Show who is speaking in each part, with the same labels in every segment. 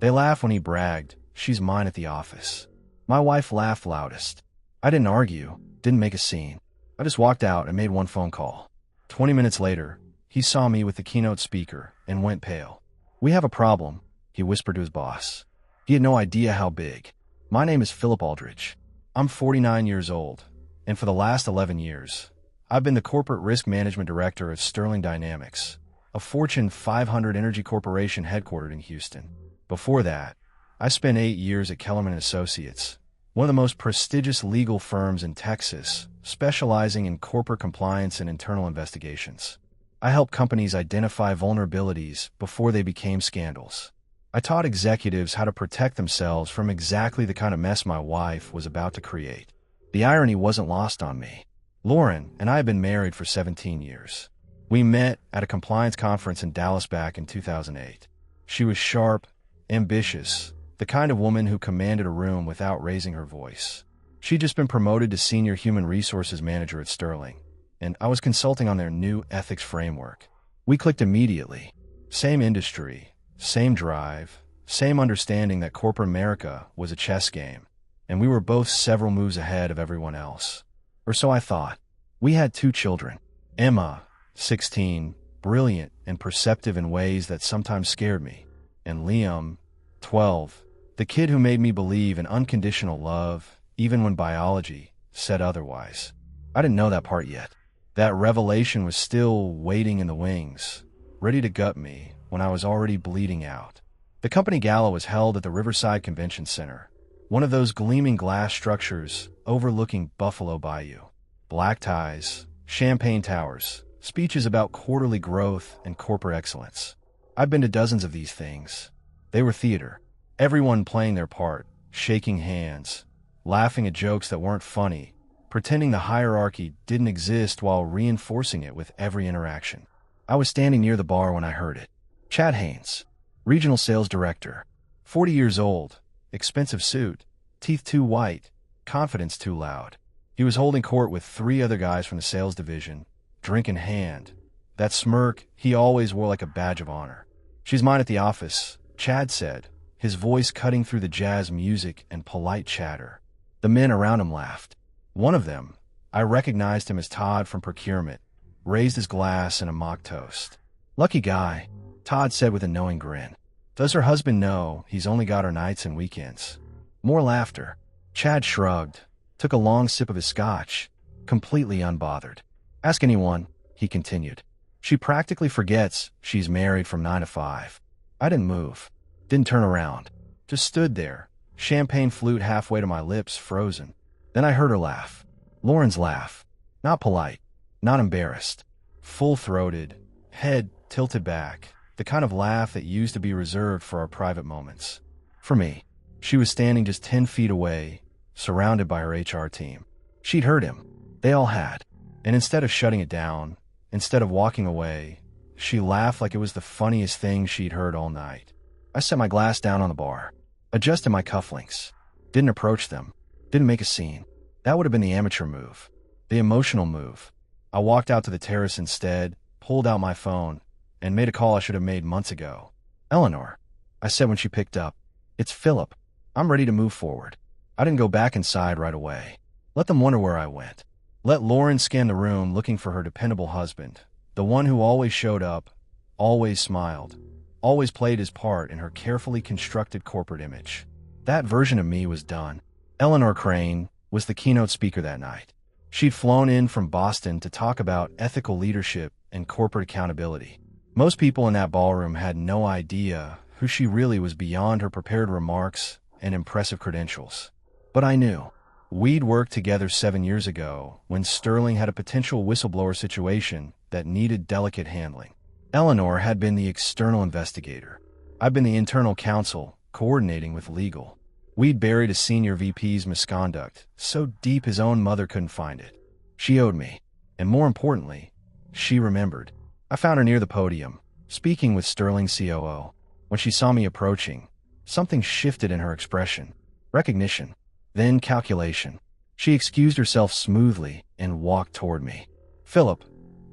Speaker 1: They laugh when he bragged, "She's mine at the office." My wife laughed loudest. I didn't argue, didn't make a scene. I just walked out and made one phone call. 20 minutes later, he saw me with the keynote speaker and went pale. "We have a problem," he whispered to his boss. He had no idea how big. "My name is Philip Aldridge. I'm 49 years old, and for the last 11 years, I've been the corporate risk management director at Sterling Dynamics, a Fortune 500 energy corporation headquartered in Houston. Before that, I spent 8 years at Kellerman Associates, one of the most prestigious legal firms in Texas, specializing in corporate compliance and internal investigations. I helped companies identify vulnerabilities before they became scandals. I taught executives how to protect themselves from exactly the kind of mess my wife was about to create. The irony wasn't lost on me. Lauren and I had been married for 17 years. We met at a compliance conference in Dallas back in 2008. She was sharp, ambitious, the kind of woman who commanded a room without raising her voice. She'd just been promoted to senior human resources manager at Sterling, and I was consulting on their new ethics framework. We clicked immediately. Same industry, same drive, same understanding that corporate America was a chess game, and we were both several moves ahead of everyone else. Or so I thought. We had 2 children. Emma, 16, brilliant and perceptive in ways that sometimes scared me, and Liam, 12, the kid who made me believe in unconditional love, even when biology said otherwise. I didn't know that part yet. That revelation was still waiting in the wings, ready to gut me when I was already bleeding out. The company Gala was held at the Riverside Convention Center, one of those gleaming glass structures overlooking Buffalo Bayou. Black ties, champagne towers, speeches about quarterly growth and corporate excellence. I've been to dozens of these things. They were theater. Everyone playing their part, shaking hands, laughing at jokes that weren't funny, pretending the hierarchy didn't exist while reinforcing it with every interaction. I was standing near the bar when I heard it. Chad Haynes, regional sales director, 40 years old, expensive suit, teeth too white, confidence too loud. He was holding court with 3 other guys from the sales division, drink in hand. That smirk he always wore like a badge of honor. "She's mine at the office," Chad said, his voice cutting through the jazz music and polite chatter. The men around him laughed. One of them, I recognized him as Todd from procurement, raised his glass in a mock toast. "Lucky guy," Todd said with a knowing grin. "Does her husband know he's only got her nights and weekends?" More laughter. Chad shrugged, took a long sip of his scotch, completely unbothered. "Ask anyone," he continued. "She practically forgets she's married from 9 to 5. I didn't move, didn't turn around, just stood there, champagne flute halfway to my lips, frozen. Then I heard her laugh. Lauren's laugh. Not polite, not embarrassed. Full-throated, head tilted back, the kind of laugh that used to be reserved for our private moments. For me, she was standing just 10 feet away, surrounded by her HR team. She'd heard him. They all had. And instead of shutting it down, instead of walking away, she laughed like it was the funniest thing she'd heard all night. I set my glass down on the bar, adjusted my cufflinks, didn't approach them, didn't make a scene. That would have been the amateur move, the emotional move. I walked out to the terrace instead, pulled out my phone, and made a call I should have made months ago. "Eleanor," I said when she picked up. "It's Philip. I'm ready to move forward." I didn't go back inside right away. Let them wonder where I went. Let Lauren scan the room looking for her dependable husband, the one who always showed up, always smiled, always played his part in her carefully constructed corporate image. That version of me was done. Eleanor Crane was the keynote speaker that night. She'd flown in from Boston to talk about ethical leadership and corporate accountability. Most people in that ballroom had no idea who she really was beyond her prepared remarks and impressive credentials. But I knew. We'd worked together 7 years ago when Sterling had a potential whistleblower situation that needed delicate handling. Eleanor had been the external investigator. I'd been the internal counsel, coordinating with legal. We'd buried a senior VP's misconduct so deep his own mother couldn't find it. She owed me. And more importantly, she remembered. I found her near the podium, speaking with Sterling's COO. When she saw me approaching, something shifted in her expression. Recognition. Then calculation. She excused herself smoothly and walked toward me. "Philip,"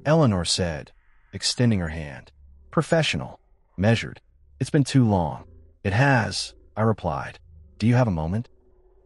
Speaker 1: Eleanor said, extending her hand. Professional. Measured. "It's been too long. It has, I replied. Do you have a moment?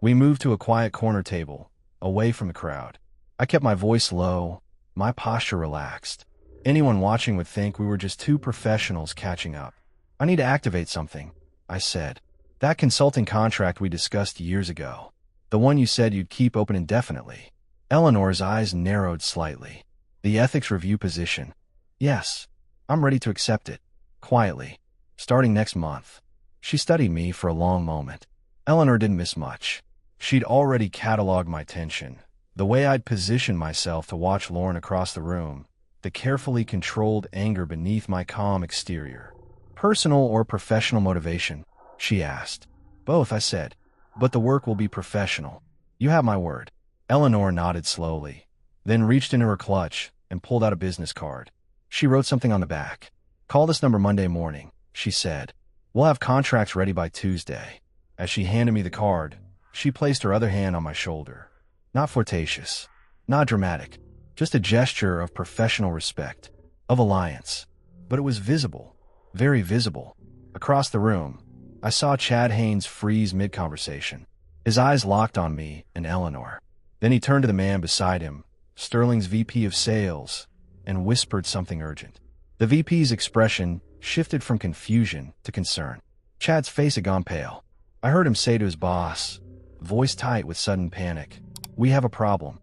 Speaker 1: We moved to a quiet corner table, away from the crowd. I kept my voice low, my posture relaxed. Anyone watching would think we were just two professionals catching up. I need to activate something, I said. That consulting contract we discussed years ago. The one you said you'd keep open indefinitely. Eleanor's eyes narrowed slightly. The ethics review position. Yes, I'm ready to accept it. Quietly. Starting next month. She studied me for a long moment. Eleanor didn't miss much. She'd already cataloged my tension, the way I'd positioned myself to watch Lauren across the room, the carefully controlled anger beneath my calm exterior. Personal or professional motivation? She asked. Both, I said. But the work will be professional. You have my word. Eleanor nodded slowly, then reached into her clutch and pulled out a business card. She wrote something on the back. Call this number Monday morning, she said. We'll have contracts ready by Tuesday. As she handed me the card, she placed her other hand on my shoulder. Not flirtatious, not dramatic, just a gesture of professional respect, of alliance. But it was visible, very visible. Across the room, I saw Chad Haynes freeze mid-conversation. His eyes locked on me and Eleanor. Then he turned to the man beside him, Sterling's VP of Sales, and whispered something urgent. The VP's expression shifted from confusion to concern. Chad's face had gone pale. I heard him say to his boss, voice tight with sudden panic, "We have a problem."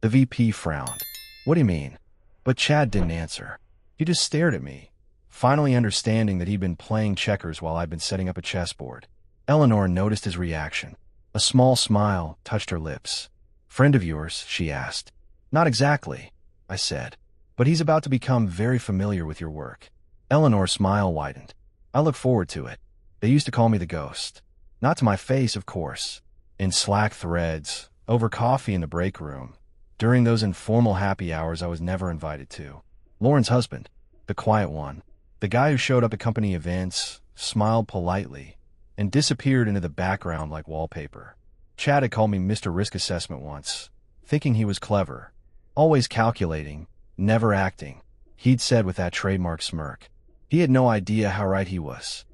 Speaker 1: The VP frowned. "What do you mean?" But Chad didn't answer. He just stared at me, finally understanding that he'd been playing checkers while I'd been setting up a chessboard. Eleanor noticed his reaction. A small smile touched her lips. "Friend of yours?" she asked. "Not exactly," I said. "But he's about to become very familiar with your work." Eleanor's smile widened. "I look forward to it. They used to call me the Ghost. Not to my face, of course. In Slack threads, over coffee in the break room, during those informal happy hours I was never invited to. Lauren's husband, the quiet one, the guy who showed up at company events, smiled politely, and disappeared into the background like wallpaper. Chad had called me Mr. Risk Assessment once, thinking he was clever, always calculating, never acting, he'd said with that trademark smirk. He had no idea how right he was.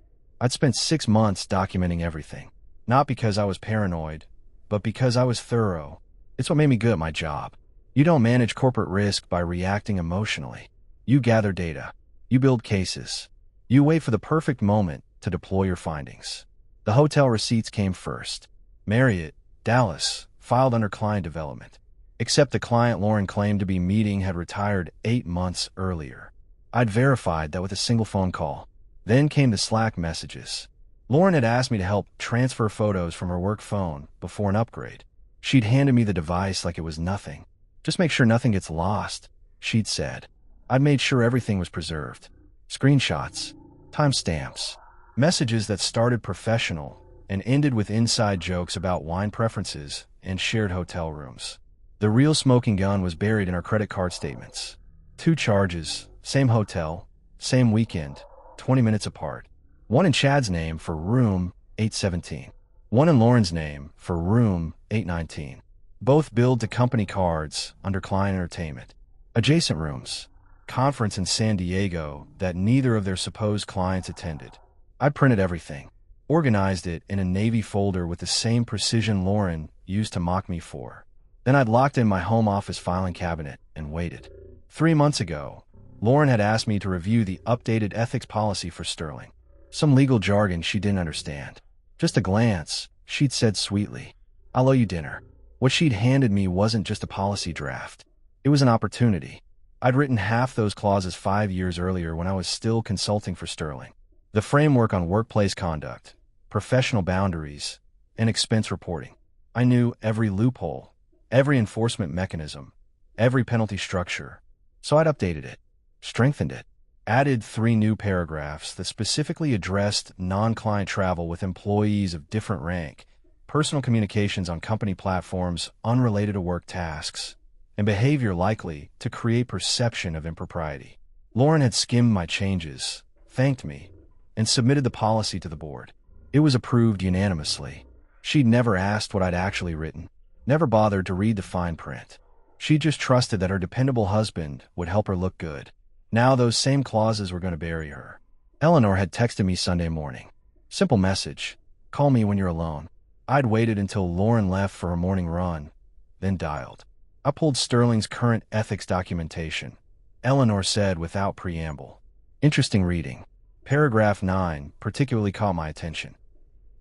Speaker 1: I'd spent 6 months documenting everything, not because I was paranoid, but because I was thorough. It's what made me good at my job. You don't manage corporate risk by reacting emotionally. You gather data. You build cases. You wait for the perfect moment to deploy your findings. The hotel receipts came first. Marriott, Dallas, filed under client development. Except the client Lauren claimed to be meeting had retired 8 months earlier. I'd verified that with a single phone call. Then came the Slack messages. Lauren had asked me to help transfer photos from her work phone before an upgrade. She'd handed me the device like it was nothing. Just make sure nothing gets lost, she'd said. I'd made sure everything was preserved. Screenshots, timestamps, messages that started professional and ended with inside jokes about wine preferences and shared hotel rooms. The real smoking gun was buried in our credit card statements. 2 charges, same hotel, same weekend, 20 minutes apart. One in Chad's name for room 817. One in Lauren's name for room 819. Both billed to company cards under client entertainment. Adjacent rooms. Conference in San Diego that neither of their supposed clients attended. I printed everything. Organized it in a navy folder with the same precision Lauren used to mock me for. Then I'd locked in my home office filing cabinet and waited. 3 months ago, Lauren had asked me to review the updated ethics policy for Sterling. Some legal jargon she didn't understand. Just a glance, she'd said sweetly, "I'll owe you dinner." What she'd handed me wasn't just a policy draft. It was an opportunity. I'd written half those clauses 5 years earlier when I was still consulting for Sterling. The framework on workplace conduct, professional boundaries, and expense reporting. I knew every loophole, every enforcement mechanism, every penalty structure. So I'd updated it, strengthened it, added 3 new paragraphs that specifically addressed non-client travel with employees of different rank, personal communications on company platforms unrelated to work tasks, and behavior likely to create perception of impropriety. Lauren had skimmed my changes, thanked me, and submitted the policy to the board. It was approved unanimously. She'd never asked what I'd actually written, never bothered to read the fine print. She just trusted that her dependable husband would help her look good. Now those same clauses were going to bury her. Eleanor had texted me Sunday morning. Simple message. Call me when you're alone. I'd waited until Lauren left for her morning run, then dialed. I pulled Sterling's current ethics documentation. Eleanor said without preamble. Interesting reading. Paragraph 9 particularly caught my attention.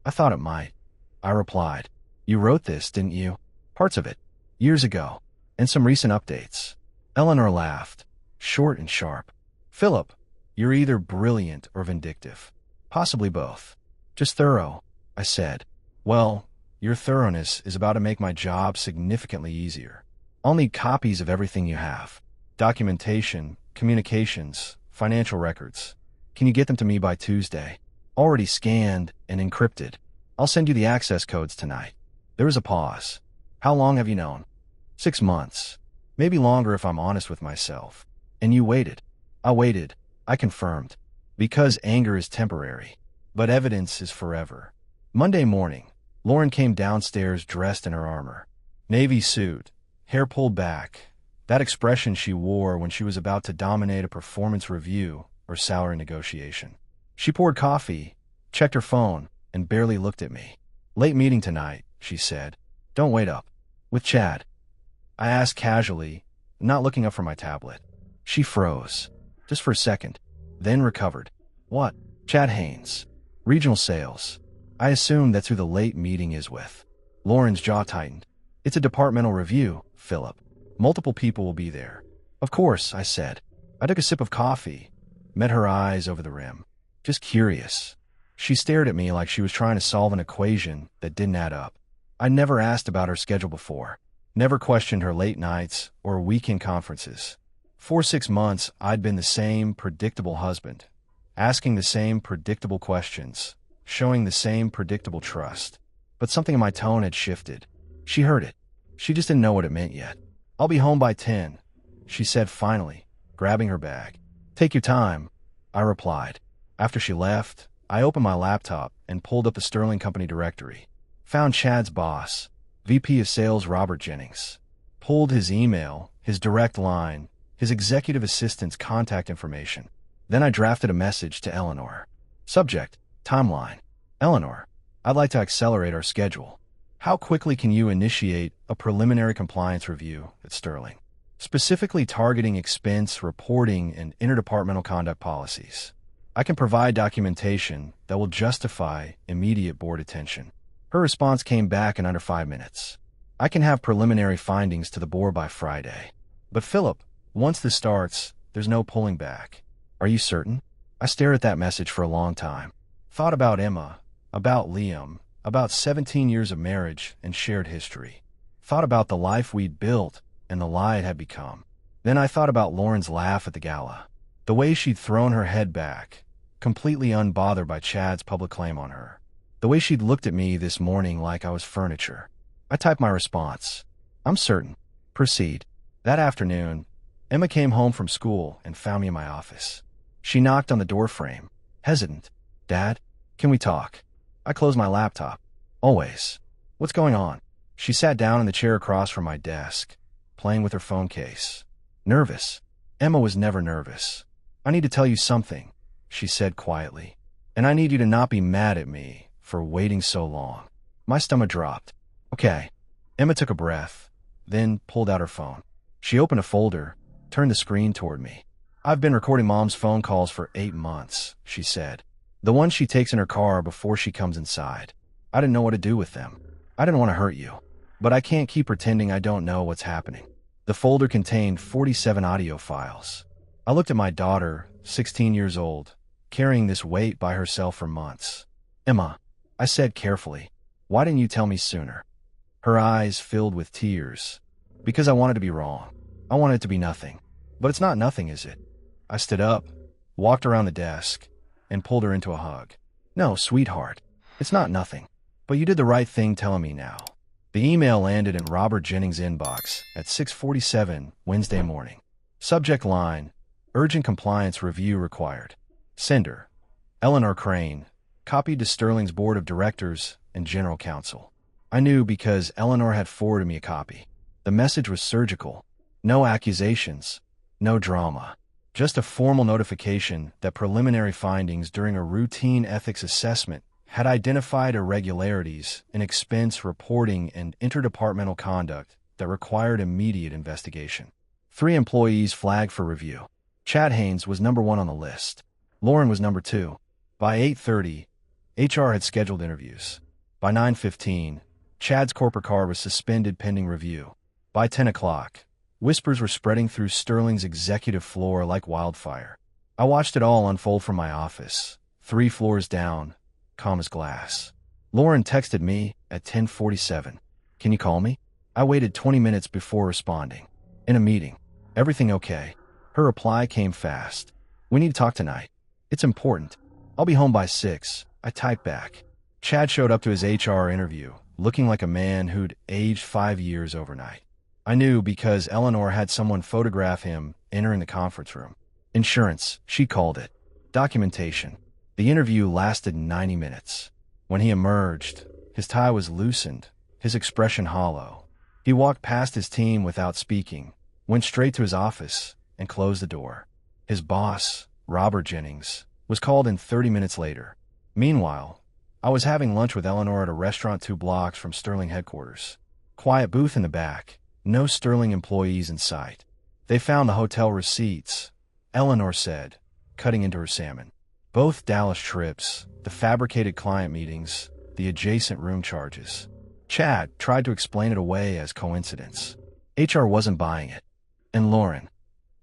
Speaker 1: I thought it might. I replied. You wrote this, didn't you? Parts of it. Years ago. And some recent updates. Eleanor laughed. Short and sharp. Philip, you're either brilliant or vindictive. Possibly both. Just thorough, I said. Well, your thoroughness is about to make my job significantly easier. I'll need copies of everything you have. Documentation, communications, financial records. Can you get them to me by Tuesday? Already scanned and encrypted. I'll send you the access codes tonight. There was a pause. How long have you known? 6 months. Maybe longer if I'm honest with myself. And you waited. I waited. I confirmed. Because anger is temporary. But evidence is forever. Monday morning, Lauren came downstairs dressed in her armor. Navy suit, hair pulled back. That expression she wore when she was about to dominate a performance review or salary negotiation. She poured coffee, checked her phone, and barely looked at me. Late meeting tonight, she said. Don't wait up. With Chad. I asked casually, not looking up from my tablet. She froze. Just for a second. Then recovered. What? Chad Haynes. Regional sales. I assume that's who the late meeting is with. Lauren's jaw tightened. It's a departmental review, Philip. Multiple people will be there. Of course, I said. I took a sip of coffee. Met her eyes over the rim. Just curious. She stared at me like she was trying to solve an equation that didn't add up. I never asked about her schedule before. Never questioned her late nights or weekend conferences. For 6 months, I'd been the same predictable husband, asking the same predictable questions, showing the same predictable trust. But something in my tone had shifted. She heard it. She just didn't know what it meant yet. I'll be home by 10, she said finally, grabbing her bag. Take your time, I replied. After she left, I opened my laptop and pulled up the Sterling Company directory. Found Chad's boss, VP of Sales Robert Jennings. Pulled his email, his direct line, his executive assistant's contact information. Then I drafted a message to Eleanor. Subject, timeline. Eleanor, I'd like to accelerate our schedule. How quickly can you initiate a preliminary compliance review at Sterling? Specifically targeting expense, reporting, and interdepartmental conduct policies. I can provide documentation that will justify immediate board attention. Her response came back in under 5 minutes. I can have preliminary findings to the board by Friday. But Philip, once this starts, there's no pulling back. Are you certain? I stared at that message for a long time. Thought about Emma, about Liam, about 17 years of marriage and shared history. Thought about the life we'd built and the lie it had become. Then I thought about Lauren's laugh at the gala. The way she'd thrown her head back, completely unbothered by Chad's public claim on her. The way she'd looked at me this morning like I was furniture. I typed my response. I'm certain. Proceed. That afternoon, Emma came home from school and found me in my office. She knocked on the doorframe, hesitant. Dad, can we talk? I closed my laptop. Always. What's going on? She sat down in the chair across from my desk, playing with her phone case. Nervous. Emma was never nervous. I need to tell you something, she said quietly. And I need you to not be mad at me for waiting so long. My stomach dropped. Okay. Emma took a breath, then pulled out her phone. She opened a folder, turned the screen toward me. I've been recording Mom's phone calls for 8 months, she said. The ones she takes in her car before she comes inside. I didn't know what to do with them. I didn't want to hurt you. But I can't keep pretending I don't know what's happening. The folder contained 47 audio files. I looked at my daughter, 16 years old, carrying this weight by herself for months. Emma, I said carefully, why didn't you tell me sooner? Her eyes filled with tears. Because I wanted to be wrong. I wanted it to be nothing. But it's not nothing, is it? I stood up, walked around the desk, and pulled her into a hug. No, sweetheart, it's not nothing. But you did the right thing telling me now. The email landed in Robert Jennings' inbox at 6:47 Wednesday morning. Subject line, urgent compliance review required. Sender, Eleanor Crane, copied to Sterling's board of directors and general counsel. I knew because Eleanor had forwarded me a copy. The message was surgical. No accusations, no drama. Just a formal notification that preliminary findings during a routine ethics assessment had identified irregularities in expense reporting and interdepartmental conduct that required immediate investigation. 3 employees flagged for review. Chad Haynes was number 1 on the list. Lauren was number 2. By 8:30, HR had scheduled interviews. By 9:15, Chad's corporate car was suspended pending review. By 10 o'clock, whispers were spreading through Sterling's executive floor like wildfire. I watched it all unfold from my office, 3 floors down, calm as glass. Lauren texted me at 10:47. "Can you call me?" I waited 20 minutes before responding. "In a meeting. Everything okay?" Her reply came fast. "We need to talk tonight. It's important. I'll be home by 6. I typed back. Chad showed up to his HR interview, looking like a man who'd aged 5 years overnight. I knew because Eleanor had someone photograph him entering the conference room. Insurance, she called it. Documentation. The interview lasted 90 minutes. When he emerged, his tie was loosened, his expression hollow. He walked past his team without speaking, went straight to his office, and closed the door. His boss, Robert Jennings, was called in 30 minutes later. Meanwhile, I was having lunch with Eleanor at a restaurant 2 blocks from Sterling headquarters. Quiet booth in the back, no Sterling employees in sight. "They found the hotel receipts," Eleanor said, cutting into her salmon. "Both Dallas trips, the fabricated client meetings, the adjacent room charges." Chad tried to explain it away as coincidence. HR wasn't buying it. And Lauren.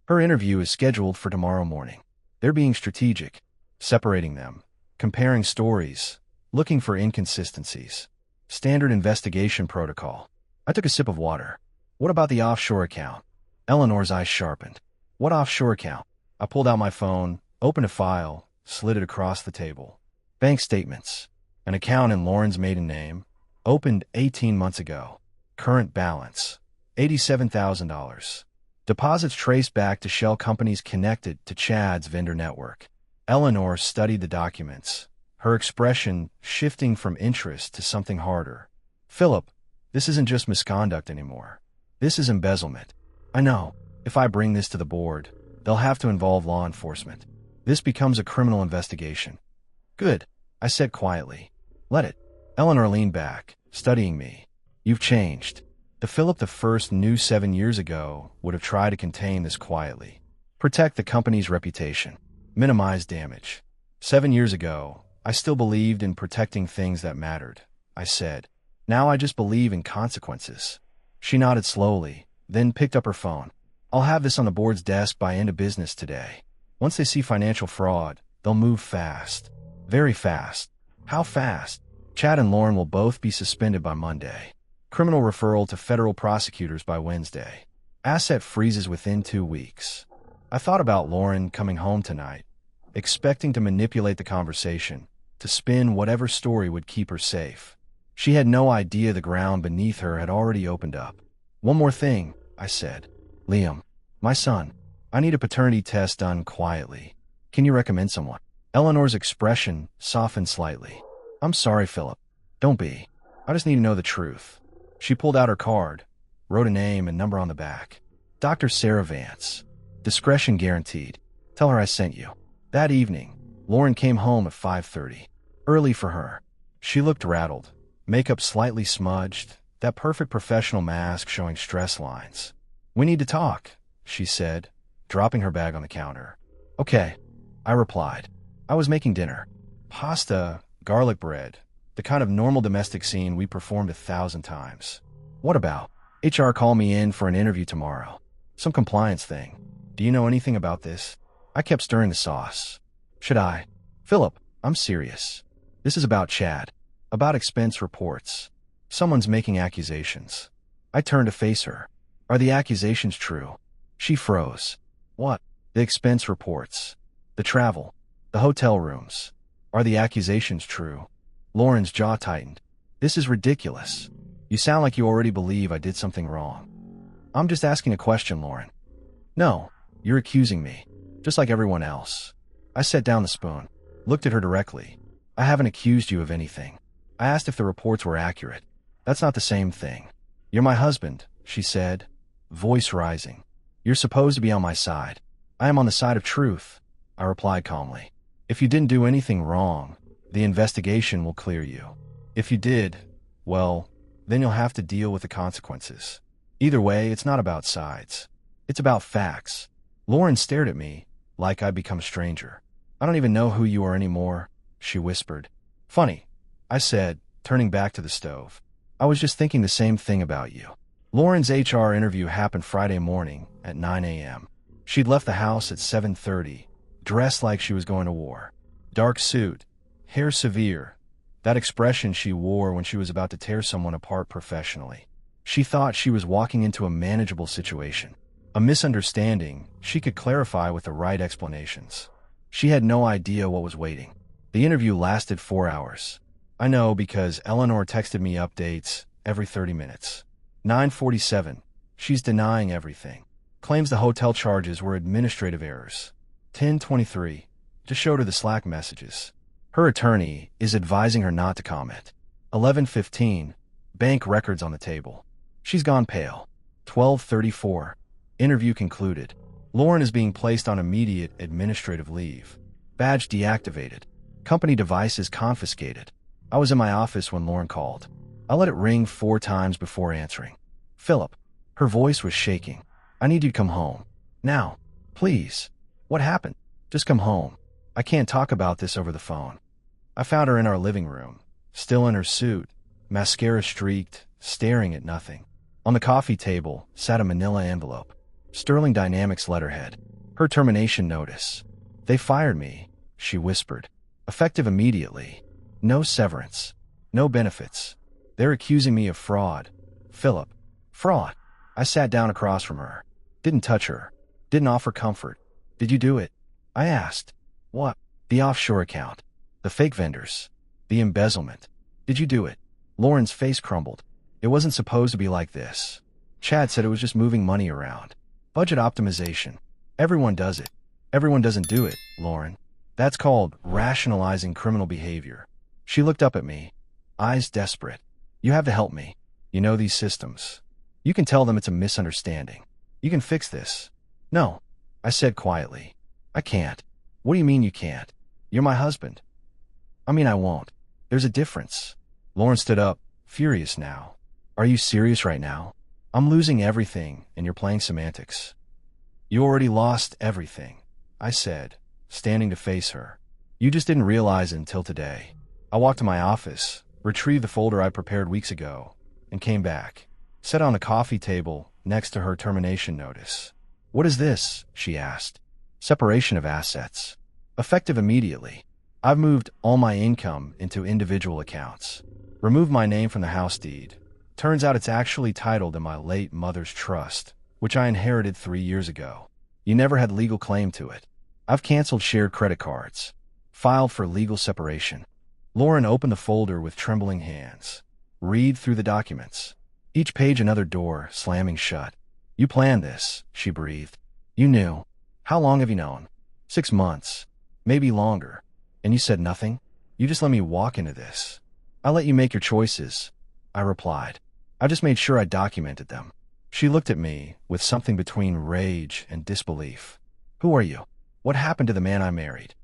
Speaker 1: Her interview is scheduled for tomorrow morning. They're being strategic, separating them, comparing stories, looking for inconsistencies. Standard investigation protocol. I took a sip of water. "What about the offshore account?" Eleanor's eyes sharpened. "What offshore account?" I pulled out my phone, opened a file, slid it across the table. Bank statements. An account in Lauren's maiden name, opened 18 months ago. Current balance, $87,000. Deposits traced back to shell companies connected to Chad's vendor network. Eleanor studied the documents, her expression shifting from interest to something harder. "Philip, this isn't just misconduct anymore. This is embezzlement. I know, if I bring this to the board, they'll have to involve law enforcement. This becomes a criminal investigation." "Good," I said quietly. "Let it." Eleanor leaned back, studying me. "You've changed." The Philip the First knew 7 years ago would have tried to contain this quietly. Protect the company's reputation. Minimize damage. 7 years ago, I still believed in protecting things that mattered, I said. Now I just believe in consequences. She nodded slowly, then picked up her phone. "I'll have this on the board's desk by end of business today. Once they see financial fraud, they'll move fast. Very fast." "How fast?" "Chad and Lauren will both be suspended by Monday. Criminal referral to federal prosecutors by Wednesday. Asset freezes within 2 weeks." I thought about Lauren coming home tonight, expecting to manipulate the conversation, to spin whatever story would keep her safe. She had no idea the ground beneath her had already opened up. "One more thing," I said. "Liam, my son, I need a paternity test done quietly. Can you recommend someone?" Eleanor's expression softened slightly. "I'm sorry, Philip. Don't be. I just need to know the truth." She pulled out her card, wrote a name and number on the back. "Dr. Sarah Vance. Discretion guaranteed. Tell her I sent you." That evening, Lauren came home at 5:30. Early for her. She looked rattled, makeup slightly smudged, that perfect professional mask showing stress lines. "We need to talk," she said, dropping her bag on the counter. "Okay," I replied. I was making dinner. Pasta, garlic bread, the kind of normal domestic scene we performed 1,000 times. "What about?" "HR called me in for an interview tomorrow. Some compliance thing. Do you know anything about this?" I kept stirring the sauce. "Should I?" "Philip, I'm serious. This is about Chad. About expense reports. Someone's making accusations." I turned to face her. "Are the accusations true?" She froze. "What?" "The expense reports. The travel. The hotel rooms. Are the accusations true?" Lauren's jaw tightened. "This is ridiculous. You sound like you already believe I did something wrong." "I'm just asking a question, Lauren." "No, you're accusing me, just like everyone else." I set down the spoon, looked at her directly. "I haven't accused you of anything. I asked if the reports were accurate. That's not the same thing." "You're my husband," she said, voice rising. "You're supposed to be on my side." "I am on the side of truth," I replied calmly. "If you didn't do anything wrong, The investigation will clear you. If you did, well, then you'll have to deal with the consequences. Either way, it's not about sides. It's about facts. Lauren stared at me like I'd become a stranger. I don't even know who you are anymore, she whispered. Funny, I said, turning back to the stove. I was just thinking the same thing about you. Lauren's HR interview happened Friday morning at 9 a.m. She'd left the house at 7:30, dressed like she was going to war. Dark suit, hair severe, that expression she wore when she was about to tear someone apart professionally. She thought she was walking into a manageable situation. A misunderstanding she could clarify with the right explanations. She had no idea what was waiting. The interview lasted 4 hours. I know because Eleanor texted me updates every 30 minutes. 9:47. She's denying everything. Claims the hotel charges were administrative errors. 10:23. Just showed her the Slack messages. Her attorney is advising her not to comment. 11:15. Bank records on the table. She's gone pale. 12:34. Interview concluded. Lauren is being placed on immediate administrative leave. Badge deactivated. Company devices confiscated. I was in my office when Lauren called. I let it ring 4 times before answering. Philip. Her voice was shaking. I need you to come home. Now. Please. What happened? Just come home. I can't talk about this over the phone. I found her in our living room, still in her suit, mascara streaked, staring at nothing. On the coffee table sat a manila envelope. Sterling Dynamics letterhead. Her termination notice. They fired me, she whispered. Effective immediately. No severance. No benefits. They're accusing me of fraud. Philip. Fraud. I sat down across from her. Didn't touch her. Didn't offer comfort. Did you do it? I asked. What? The offshore account. The fake vendors. The embezzlement. Did you do it? Lauren's face crumbled. It wasn't supposed to be like this. Chad said it was just moving money around. Budget optimization. Everyone does it. Everyone doesn't do it, Lauren. That's called rationalizing criminal behavior. She looked up at me, eyes desperate. You have to help me. You know these systems. You can tell them it's a misunderstanding. You can fix this. No, I said quietly. I can't. What do you mean you can't? You're my husband. I mean I won't. There's a difference. Lauren stood up, furious now. Are you serious right now? I'm losing everything, and you're playing semantics. You already lost everything, I said, standing to face her. You just didn't realize it until today. I walked to my office, retrieved the folder I prepared weeks ago, and came back. Sat on a coffee table next to her termination notice. What is this? She asked. Separation of assets. Effective immediately. I've moved all my income into individual accounts. Removed my name from the house deed. Turns out it's actually titled in my late mother's trust, which I inherited 3 years ago. You never had legal claim to it. I've canceled shared credit cards. Filed for legal separation. Lauren opened the folder with trembling hands. Read through the documents. Each page another door slamming shut. You planned this, she breathed. You knew. How long have you known? 6 months. Maybe longer. And you said nothing? You just let me walk into this. I let you make your choices, I replied. I just made sure I documented them. She looked at me with something between rage and disbelief. Who are you? What happened to the man I married?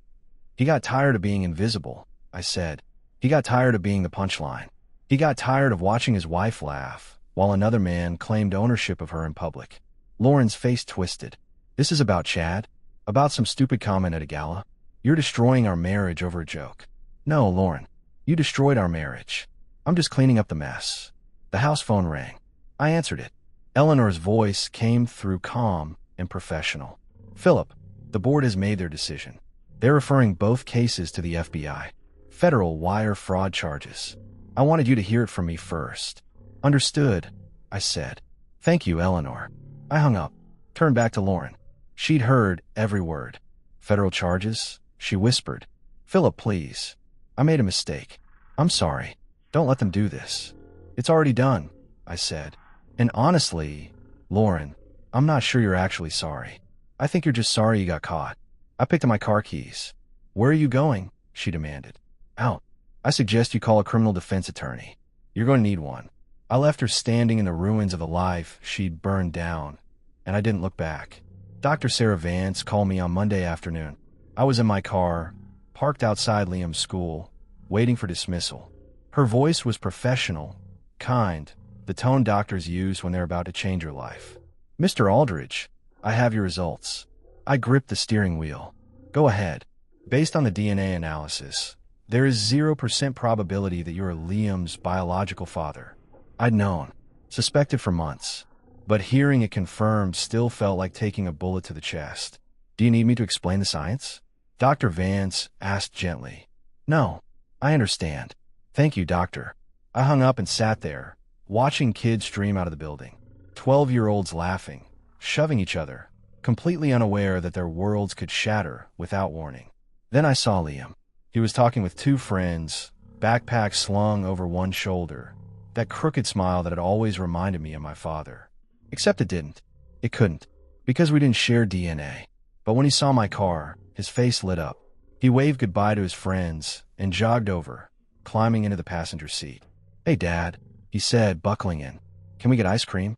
Speaker 1: He got tired of being invisible, I said. He got tired of being the punchline. He got tired of watching his wife laugh while another man claimed ownership of her in public. Lauren's face twisted. This is about Chad? About some stupid comment at a gala? You're destroying our marriage over a joke. No, Lauren. You destroyed our marriage. I'm just cleaning up the mess. The house phone rang. I answered it. Eleanor's voice came through calm and professional. Philip, the board has made their decision. They're referring both cases to the FBI. Federal wire fraud charges. I wanted you to hear it from me first. Understood, I said. Thank you, Eleanor. I hung up, turned back to Lauren. She'd heard every word. Federal charges? She whispered. Philip, please. I made a mistake. I'm sorry. Don't let them do this. It's already done, I said. And honestly, Lauren, I'm not sure you're actually sorry. I think you're just sorry you got caught. I picked up my car keys. Where are you going? She demanded. Out. I suggest you call a criminal defense attorney. You're going to need one. I left her standing in the ruins of the life she'd burned down, and I didn't look back. Dr. Sarah Vance called me on Monday afternoon. I was in my car, parked outside Liam's school, waiting for dismissal. Her voice was professional, kind, the tone doctors use when they're about to change your life. "Mr. Aldridge, I have your results." I gripped the steering wheel. "Go ahead. Based on the DNA analysis, there is 0% probability that you're Liam's biological father." I'd known, suspected for months, but hearing it confirmed still felt like taking a bullet to the chest. "Do you need me to explain the science?" Dr. Vance asked gently. "No, I understand. Thank you, doctor." I hung up and sat there, watching kids stream out of the building. 12-year-olds laughing, shoving each other, completely unaware that their worlds could shatter without warning. Then I saw Liam. He was talking with two friends, backpack slung over one shoulder, that crooked smile that had always reminded me of my father. Except it didn't. It couldn't, because we didn't share DNA. But when he saw my car, his face lit up. He waved goodbye to his friends and jogged over, climbing into the passenger seat. "Hey, Dad," he said, buckling in. "Can we get ice cream?"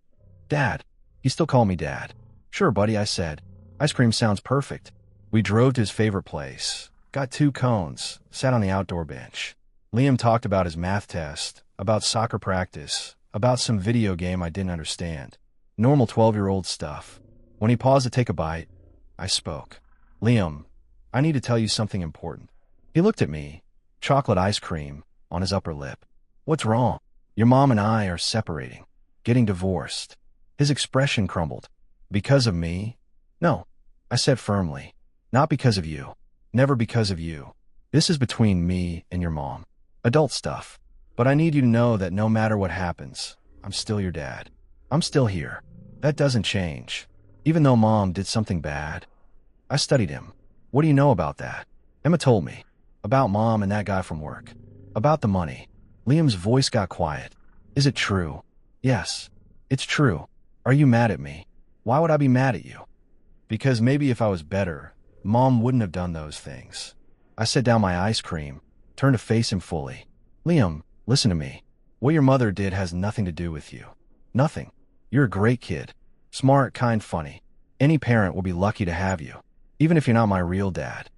Speaker 1: "Dad." He still called me Dad. "Sure, buddy," I said. "Ice cream sounds perfect." We drove to his favorite place, got 2 cones, sat on the outdoor bench. Liam talked about his math test, about soccer practice, about some video game I didn't understand. Normal 12-year-old stuff. When he paused to take a bite, I spoke. "Liam, I need to tell you something important." He looked at me, chocolate ice cream on his upper lip. "What's wrong?" "Your mom and I are separating, getting divorced." His expression crumbled. "Because of me?" "No," I said firmly. "Not because of you. Never because of you. This is between me and your mom. Adult stuff. But I need you to know that no matter what happens, I'm still your dad. I'm still here. That doesn't change. Even though Mom did something bad." I studied him. "What do you know about that?" Emma told me. "About Mom and that guy from work. About the money." Liam's voice got quiet. "Is it true?" "Yes, it's true." "Are you mad at me?" "Why would I be mad at you?" "Because maybe if I was better, Mom wouldn't have done those things." I set down my ice cream, turned to face him fully. "Liam, listen to me. What your mother did has nothing to do with you. Nothing. You're a great kid. Smart, kind, funny. Any parent will be lucky to have you, even if you're not my real dad."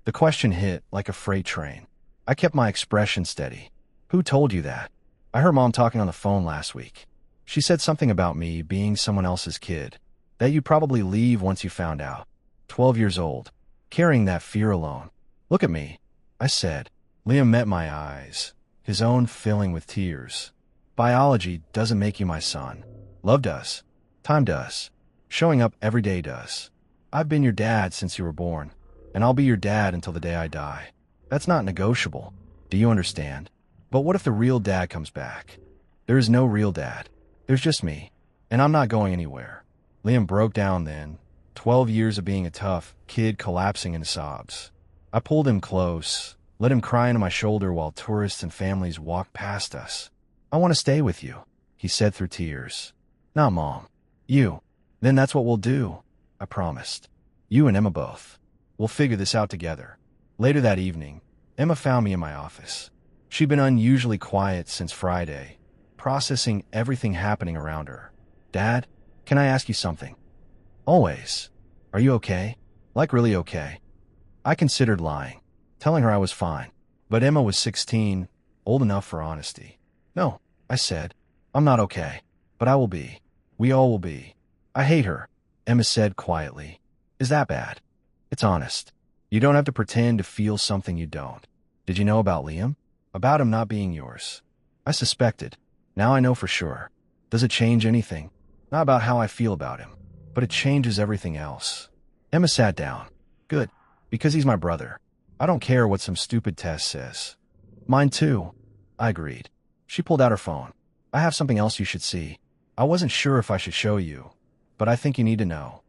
Speaker 1: The question hit like a freight train. I kept my expression steady. "Who told you that?" "I heard Mom talking on the phone last week. She said something about me being someone else's kid, that you'd probably leave once you found out. 12 years old, carrying that fear alone." "Look at me," I said. Liam met my eyes, his own filling with tears. "Biology doesn't make you my son. Love does. Time does. Showing up every day does. I've been your dad since you were born, and I'll be your dad until the day I die. That's not negotiable. Do you understand? But what if the real dad comes back?" "There is no real dad. There's just me, and I'm not going anywhere." Liam broke down then, 12 years of being a tough kid collapsing into sobs. I pulled him close, let him cry into my shoulder while tourists and families walked past us. "I want to stay with you," he said through tears. "Not Mom. You." "Then that's what we'll do," I promised. "You and Emma both. We'll figure this out together." Later that evening, Emma found me in my office. She'd been unusually quiet since Friday, processing everything happening around her. "Dad, can I ask you something?" "Always. Are you okay? Like really okay?" I considered lying, telling her I was fine. But Emma was 16, old enough for honesty. "No," I said. "I'm not okay. But I will be. We all will be." "I hate her," Emma said quietly. "Is that bad?" "It's honest. You don't have to pretend to feel something you don't." "Did you know about Liam?" "About him not being yours." "I suspected. Now I know for sure." "Does it change anything?" "Not about how I feel about him. But it changes everything else." Emma sat down. "Good. Because he's my brother. I don't care what some stupid test says." "Mine too," I agreed. She pulled out her phone. "I have something else you should see. I wasn't sure if I should show you, but I think you need to know."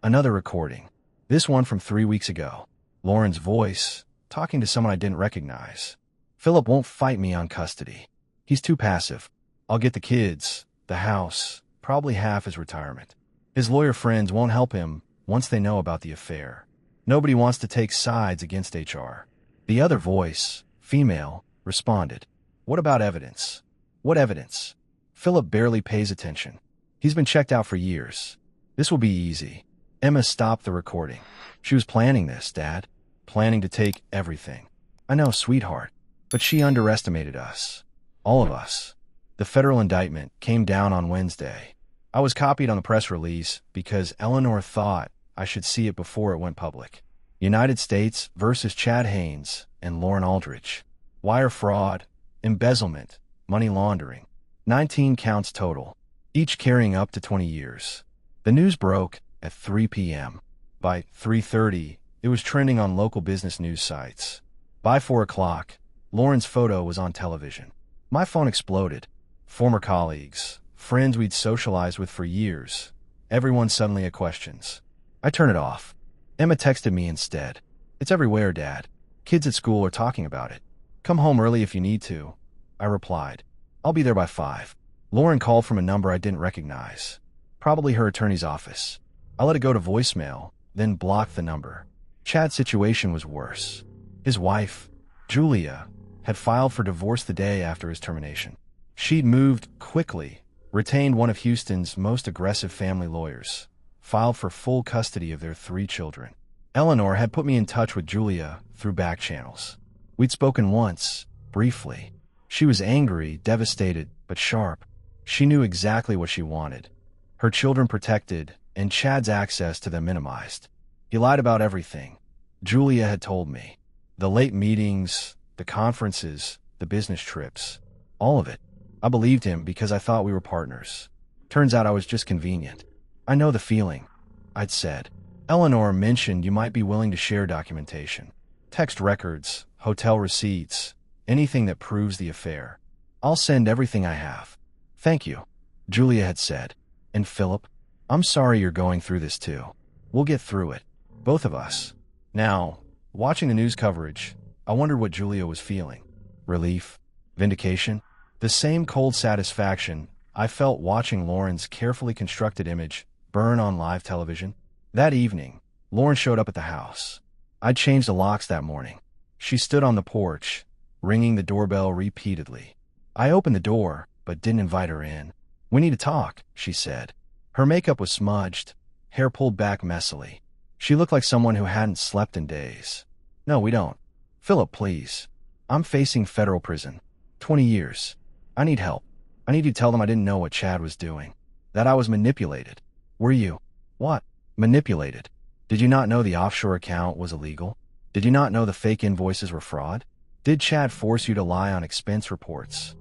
Speaker 1: Another recording. This one from 3 weeks ago. Lauren's voice, talking to someone I didn't recognize. "Philip won't fight me on custody. He's too passive. I'll get the kids, the house, probably half his retirement. His lawyer friends won't help him once they know about the affair. Nobody wants to take sides against HR." The other voice, female, responded. "What about evidence?" "What evidence?" "Philip barely pays attention. He's been checked out for years. This will be easy." Emma stopped the recording. "She was planning this, Dad. Planning to take everything." "I know, sweetheart. But she underestimated us. All of us. The federal indictment came down on Wednesday. I was copied on the press release because Eleanor thought I should see it before it went public. United States versus Chad Haynes and Lauren Aldrich. Wire fraud, embezzlement, money laundering. 19 counts total, each carrying up to 20 years. The news broke at 3 p.m. By 3:30, it was trending on local business news sites. By 4 o'clock, Lauren's photo was on television. My phone exploded. Former colleagues, friends we'd socialized with for years. Everyone suddenly had questions. I turned it off. Emma texted me instead. "It's everywhere, Dad. Kids at school are talking about it. Come home early if you need to." I replied. "I'll be there by 5. Lauren called from a number I didn't recognize. Probably her attorney's office. I let it go to voicemail, then blocked the number. Chad's situation was worse. His wife, Julia, had filed for divorce the day after his termination. She'd moved quickly, retained one of Houston's most aggressive family lawyers, filed for full custody of their 3 children. Eleanor had put me in touch with Julia through back channels. We'd spoken once, briefly. She was angry, devastated, but sharp. She knew exactly what she wanted. Her children protected, and Chad's access to them minimized. He lied about everything. Julia had told me. The late meetings, the conferences, the business trips. All of it. I believed him because I thought we were partners. Turns out I was just convenient. "I know the feeling," I'd said. "Eleanor mentioned you might be willing to share documentation. Text records, hotel receipts, anything that proves the affair. I'll send everything I have." "Thank you," Julia had said. "And Philip, I'm sorry you're going through this too. We'll get through it. Both of us." Now, watching the news coverage, I wondered what Julia was feeling. Relief? Vindication? The same cold satisfaction I felt watching Lauren's carefully constructed image burn on live television. That evening, Lauren showed up at the house. I'd changed the locks that morning. She stood on the porch, ringing the doorbell repeatedly. I opened the door, but didn't invite her in. "We need to talk," she said. Her makeup was smudged, hair pulled back messily. She looked like someone who hadn't slept in days. "No, we don't. Philip, please. I'm facing federal prison. 20 years. I need help. I need you to tell them I didn't know what Chad was doing. That I was manipulated." "Were you?" "What? Manipulated? Did you not know the offshore account was illegal? Did you not know the fake invoices were fraud? Did Chad force you to lie on expense reports?"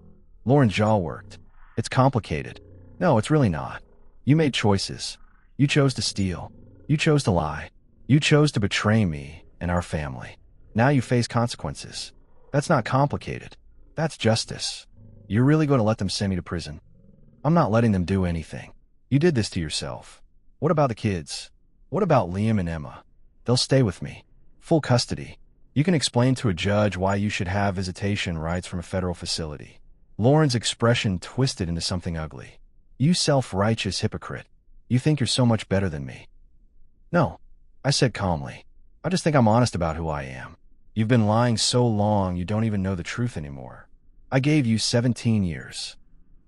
Speaker 1: Lauren's jaw worked. "It's complicated." "No, it's really not. You made choices. You chose to steal. You chose to lie. You chose to betray me and our family. Now you face consequences. That's not complicated. That's justice. You're really going to let them send me to prison?" "I'm not letting them do anything. You did this to yourself." "What about the kids? What about Liam and Emma?" "They'll stay with me. Full custody. You can explain to a judge why you should have visitation rights from a federal facility." Lauren's expression twisted into something ugly. "You self-righteous hypocrite. You think you're so much better than me." "No," I said calmly. "I just think I'm honest about who I am. You've been lying so long you don't even know the truth anymore. I gave you 17 years.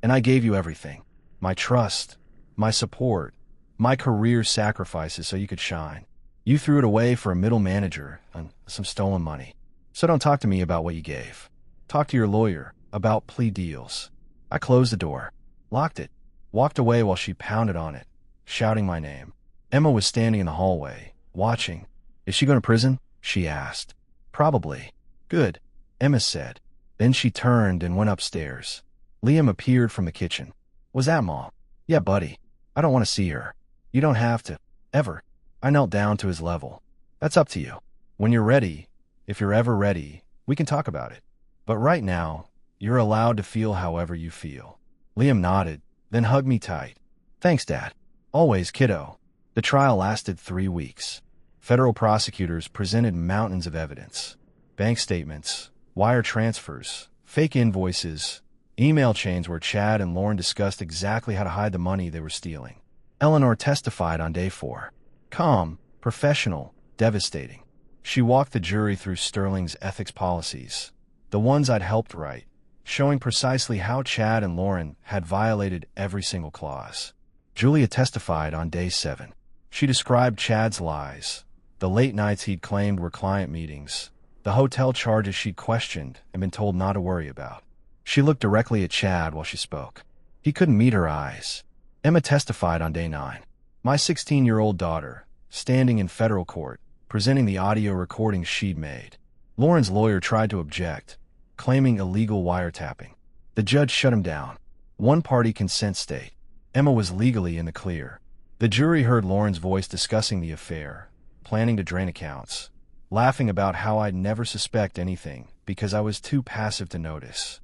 Speaker 1: And I gave you everything. My trust, my support, my career sacrifices so you could shine. You threw it away for a middle manager and some stolen money. So don't talk to me about what you gave. Talk to your lawyer about plea deals." I closed the door, locked it, walked away while she pounded on it, shouting my name. Emma was standing in the hallway, watching. "Is she going to prison?" she asked. "Probably." "Good," Emma said. Then she turned and went upstairs. Liam appeared from the kitchen. "Was that Mom?" "Yeah, buddy. I don't want to see her." "You don't have to. Ever." I knelt down to his level. "That's up to you. When you're ready, if you're ever ready, we can talk about it. But right now, you're allowed to feel however you feel." Liam nodded, then hugged me tight. "Thanks, Dad. Always, kiddo." The trial lasted 3 weeks. Federal prosecutors presented mountains of evidence. Bank statements, wire transfers, fake invoices, email chains where Chad and Lauren discussed exactly how to hide the money they were stealing. Eleanor testified on day 4. Calm, professional, devastating. She walked the jury through Sterling's ethics policies, the ones I'd helped write, showing precisely how Chad and Lauren had violated every single clause. Julia testified on day 7. She described Chad's lies, the late nights he'd claimed were client meetings, the hotel charges she'd questioned and been told not to worry about. She looked directly at Chad while she spoke. He couldn't meet her eyes. Emma testified on day 9. My 16-year-old daughter, standing in federal court, presenting the audio recordings she'd made. Lauren's lawyer tried to object, claiming illegal wiretapping. The judge shut him down. One-party consent state. Emma was legally in the clear. The jury heard Lauren's voice discussing the affair, planning to drain accounts, laughing about how I'd never suspect anything because I was too passive to notice.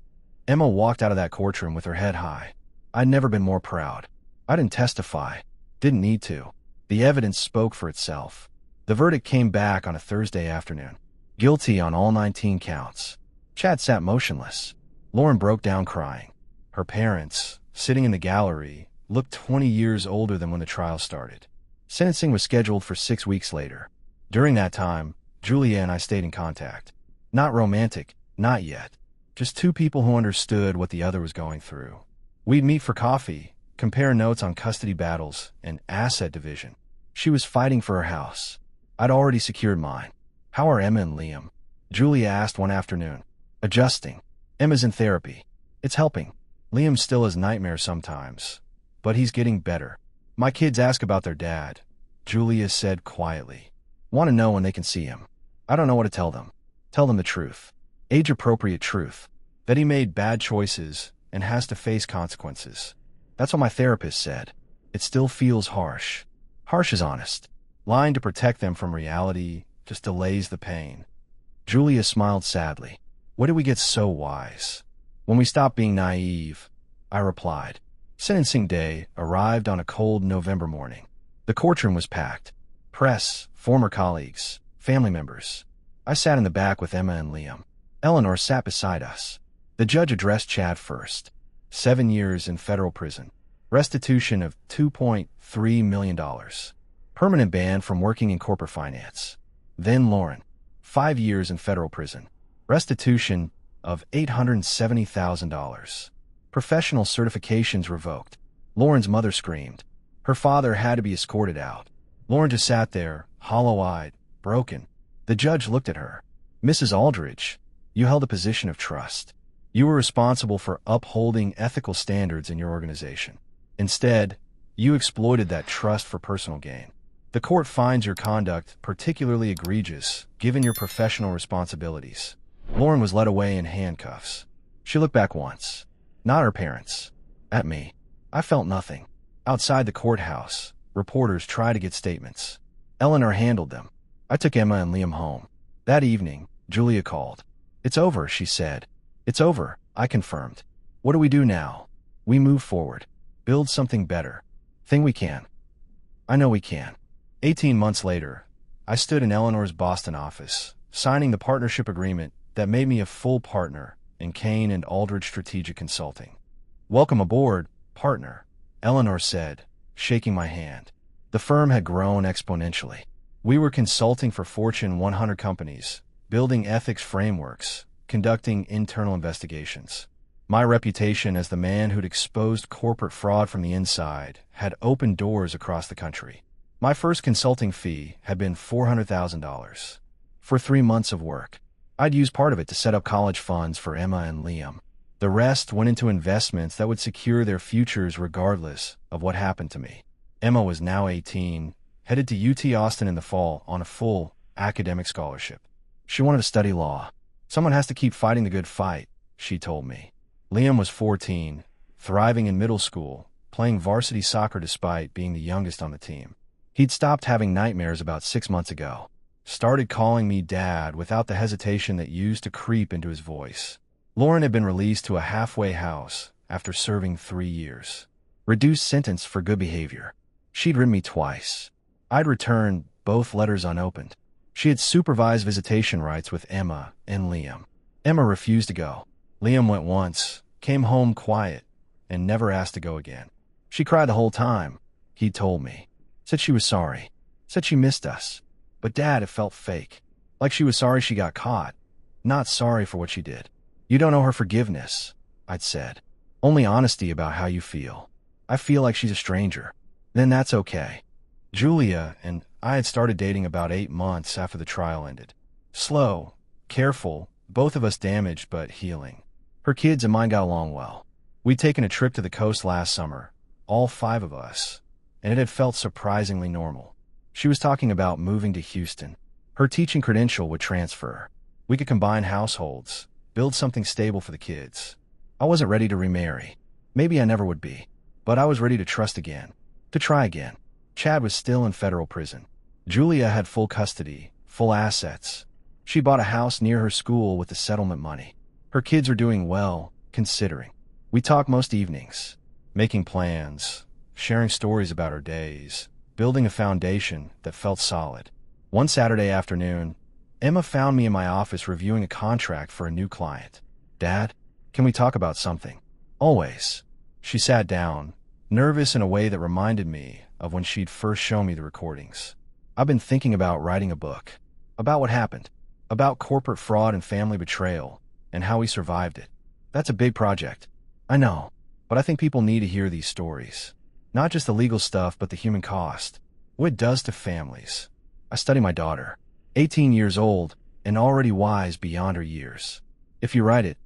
Speaker 1: Emma walked out of that courtroom with her head high. I'd never been more proud. I didn't testify. Didn't need to. The evidence spoke for itself. The verdict came back on a Thursday afternoon. Guilty on all 19 counts. Chad sat motionless. Lauren broke down crying. Her parents, sitting in the gallery, looked 20 years older than when the trial started. Sentencing was scheduled for 6 weeks later. During that time, Julia and I stayed in contact. Not romantic, not yet. Just two people who understood what the other was going through. We'd meet for coffee, compare notes on custody battles and asset division. She was fighting for her house. I'd already secured mine. How are Emma and Liam? Julia asked one afternoon. Adjusting. Emma's in therapy. It's helping. Liam still has nightmares sometimes, but he's getting better. My kids ask about their dad, Julia said quietly. Want to know when they can see him. I don't know what to tell them. Tell them the truth. Age-appropriate truth. That he made bad choices and has to face consequences. That's what my therapist said. It still feels harsh. Harsh is honest. Lying to protect them from reality just delays the pain. Julia smiled sadly. When did we get so wise? When we stopped being naive, I replied. Sentencing day arrived on a cold November morning. The courtroom was packed. Press, former colleagues, family members. I sat in the back with Emma and Liam. Eleanor sat beside us. The judge addressed Chad first. 7 years in federal prison. Restitution of $2.3 million. Permanent ban from working in corporate finance. Then Lauren. 5 years in federal prison. Restitution of $870,000. Professional certifications revoked. Lauren's mother screamed. Her father had to be escorted out. Lauren just sat there, hollow-eyed, broken. The judge looked at her. Mrs. Aldridge, you held a position of trust. You were responsible for upholding ethical standards in your organization. Instead, you exploited that trust for personal gain. The court finds your conduct particularly egregious, given your professional responsibilities. Lauren was led away in handcuffs. She looked back once. Not her parents. At me. I felt nothing. Outside the courthouse, reporters tried to get statements. Eleanor handled them. I took Emma and Liam home. That evening, Julia called. It's over, she said. It's over, I confirmed. What do we do now? We move forward. Build something better. Think we can. I know we can. 18 months later, I stood in Eleanor's Boston office, signing the partnership agreement that made me a full partner in Kane and Aldridge Strategic Consulting. Welcome aboard, partner, Eleanor said, shaking my hand. The firm had grown exponentially. We were consulting for Fortune 100 companies, building ethics frameworks, conducting internal investigations. My reputation as the man who'd exposed corporate fraud from the inside had opened doors across the country. My first consulting fee had been $400,000. For 3 months of work, I'd used part of it to set up college funds for Emma and Liam. The rest went into investments that would secure their futures regardless of what happened to me. Emma was now 18, headed to UT Austin in the fall on a full academic scholarship. She wanted to study law. Someone has to keep fighting the good fight, she told me. Liam was 14, thriving in middle school, playing varsity soccer despite being the youngest on the team. He'd stopped having nightmares about 6 months ago. Started calling me Dad without the hesitation that used to creep into his voice. Lauren had been released to a halfway house after serving 3 years. Reduced sentence for good behavior. She'd written me twice. I'd returned both letters unopened. She had supervised visitation rights with Emma and Liam. Emma refused to go. Liam went once, came home quiet, and never asked to go again. She cried the whole time, he told me. Said she was sorry. Said she missed us. But Dad, it felt fake. Like she was sorry she got caught. Not sorry for what she did. You don't owe her forgiveness, I'd said. Only honesty about how you feel. I feel like she's a stranger. Then that's okay. Julia and I had started dating about 8 months after the trial ended. Slow, Careful, both of us damaged but healing. Her kids and mine got along well. We'd taken a trip to the coast last summer, all 5 of us, and it had felt surprisingly normal. She was talking about moving to Houston. Her teaching credential would transfer. We could combine households, build something stable for the kids. I wasn't ready to remarry. Maybe I never would be. But I was ready to trust again, to try again. Chad was still in federal prison. Julia had full custody, full assets. She bought a house near her school with the settlement money. Her kids were doing well, considering. We talked most evenings, making plans, sharing stories about our days, building a foundation that felt solid. One Saturday afternoon, Emma found me in my office reviewing a contract for a new client. "Dad, can we talk about something?" "Always." She sat down, nervous in a way that reminded me of when she'd first shown me the recordings. "I've been thinking about writing a book. About what happened. About corporate fraud and family betrayal, and how we survived it. That's a big project. I know, but I think people need to hear these stories. Not just the legal stuff, but the human cost. What it does to families. I study my daughter, 18 years old, and already wise beyond her years. If you write it,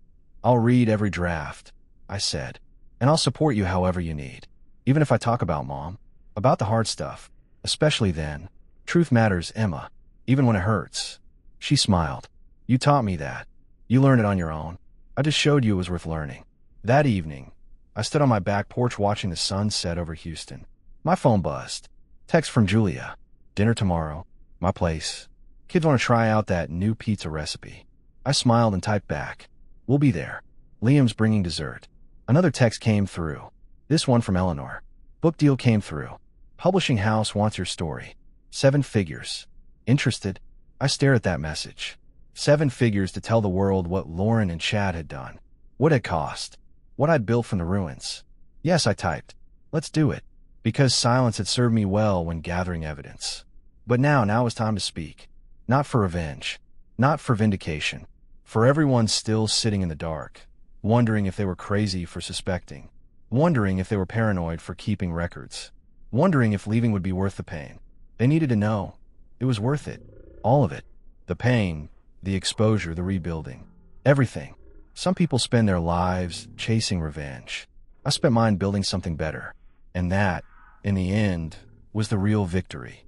Speaker 1: I'll read every draft," I said. "And I'll support you however you need. Even if I talk about Mom. About the hard stuff. Especially then. Truth matters, Emma. Even when it hurts." She smiled. "You taught me that. You learned it on your own. I just showed you it was worth learning." That evening, I stood on my back porch watching the sun set over Houston. My phone buzzed. Text from Julia. "Dinner tomorrow. My place. Kids want to try out that new pizza recipe." I smiled and typed back. "We'll be there. Liam's bringing dessert." Another text came through. This one from Eleanor. "Book deal came through. Publishing house wants your story. 7 figures. Interested?" I stared at that message. 7 figures to tell the world what Lauren and Chad had done. What it cost. What I'd built from the ruins. "Yes," I typed. "Let's do it." Because silence had served me well when gathering evidence. But now was time to speak. Not for revenge. Not for vindication. For everyone still sitting in the dark, wondering if they were crazy for suspecting. Wondering if they were paranoid for keeping records. Wondering if leaving would be worth the pain. They needed to know. It was worth it. All of it. The pain, the exposure, the rebuilding. Everything. Some people spend their lives chasing revenge. I spent mine building something better. And that, in the end, was the real victory.